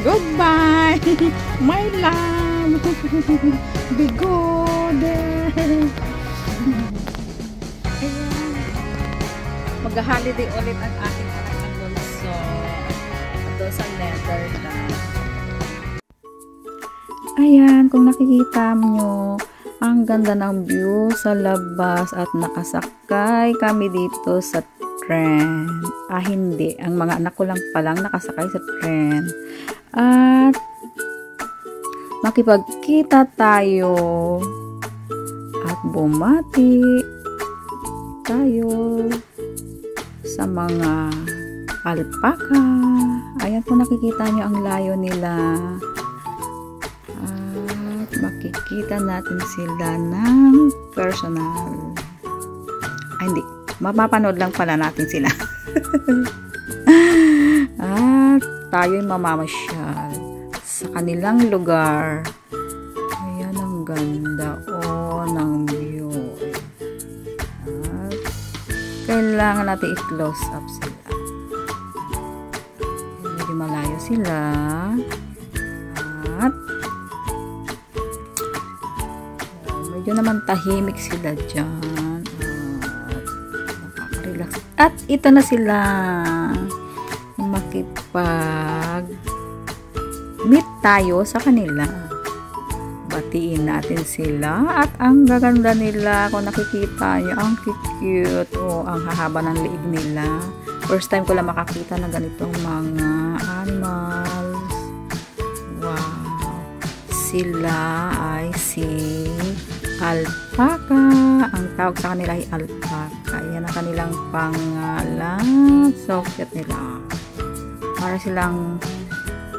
Goodbye, my love. Be good. Ayan. Mag-holiday ulit ang aking anak ng bunso. Doon sa Netherlands. Ayan, kung nakikita nyo, ang ganda ng view sa labas at nakasakay kami dito sa tren. Hindi. Ang mga anak ko lang palang nakasakay sa tren. At makipagkita tayo at bumati tayo sa mga alpaka. Ayan, kung nakikita nyo ang layo nila. Makikita natin sila ng personal. Hindi. Mapapanood lang pala natin sila. At tayo'y mamamasyal sa kanilang lugar. Ayan, ang ganda ng view. At kailangan natin i-close up sila. Medyo malayo sila. At medyo naman tahimik sila dyan. Nakaka-relax. At ito na sila. Makipag-meet tayo sa kanila. Batiin natin sila. At ang gaganda nila. Kung nakikita nyo, ang cute. Ang hahaba ng liig nila. First time ko lang makakita ng ganitong mga animals. Wow. Sila ay si alpaca. Ang tawag sa kanila ay alpaca. Yan ang kanilang pangalan. So cute nila. Para silang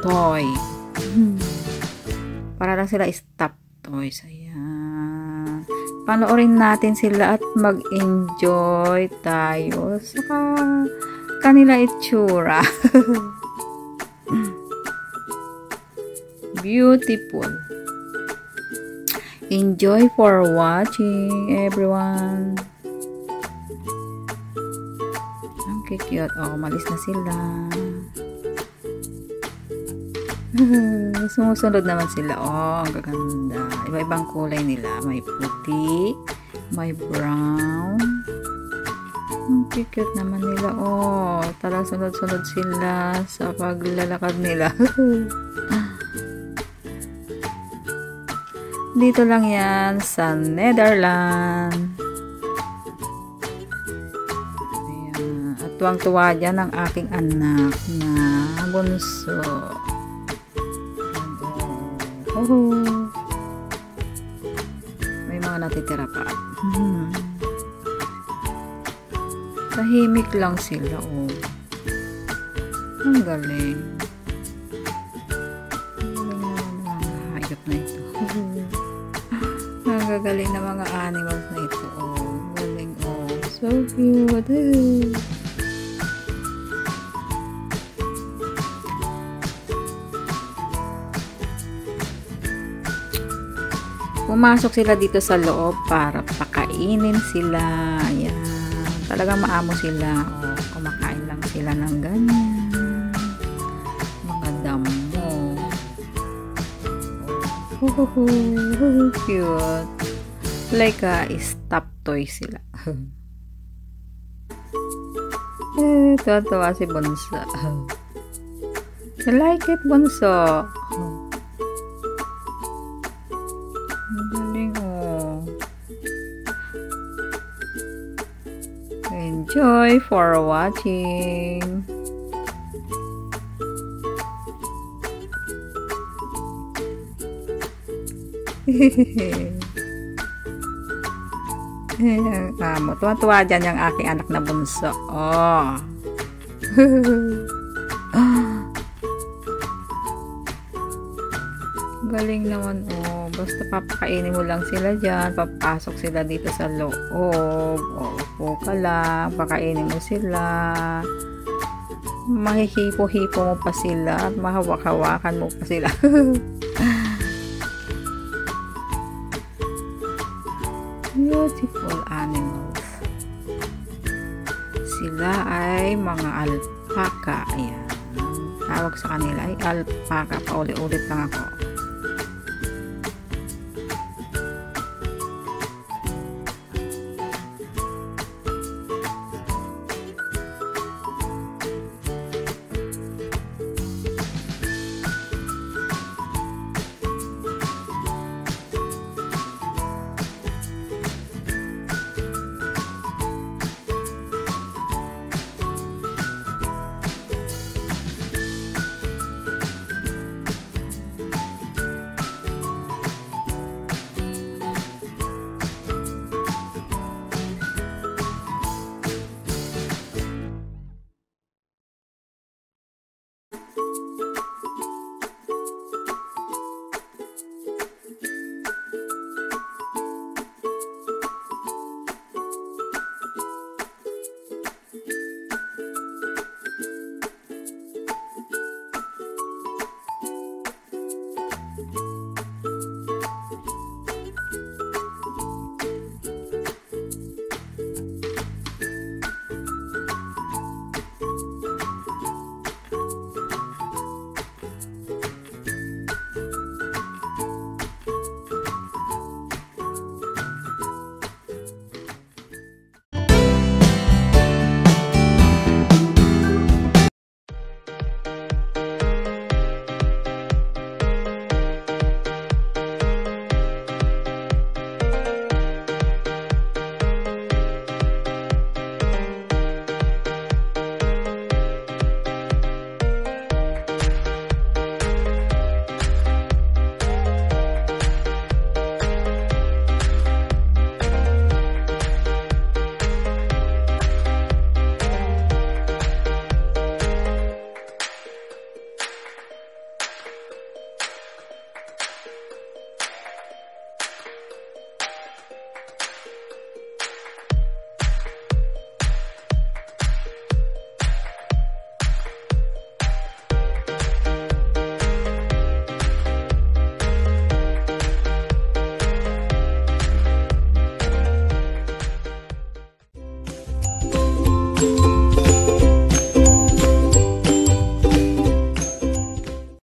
toy. Para lang sila stuffed toys. Ayan. Panoorin natin sila at mag-enjoy tayo sa kanila itsura. Beautiful. Enjoy for watching, everyone. Ang cute. Malis na sila. Sumusunod naman sila. Ang gaganda. Iba-ibang kulay nila. May puti, may brown. Ang cute naman nila. Tara, sunod-sunod sila sa paglalakad nila. Dito lang yan sa Netherlands. Ayan. At tuwang-tuwa dyan ang aking anak na bunso. May mga natitira pa. Tahimik lang sila. Ang galing. Hayop na ito. Nagagaling na mga animals na ito. Galing. So cute. Pumasok sila dito sa loob para pakainin sila. Ayan. Talagang maamo sila. Kumakain lang sila ng ganyan. Mga damo. Cute. Like stuffed toy sila. Tuwa-tuwa si Bunso. I like it, Bunso. Galing. Enjoy for watching. Tuwa-tuwa dyan yung aking anak na bunso. Galing naman. Basta papakainin mo lang sila dyan. Papasok sila dito sa loob. Upo ka lang. Pakainin mo sila. Mahihipo-hipo mo pa sila. At mahawak-hawakan mo pa sila. Beautiful animals. Sila ay mga alpaca. Ayan. tawag sa kanila ay alpaca. Pauli-ulit lang ako.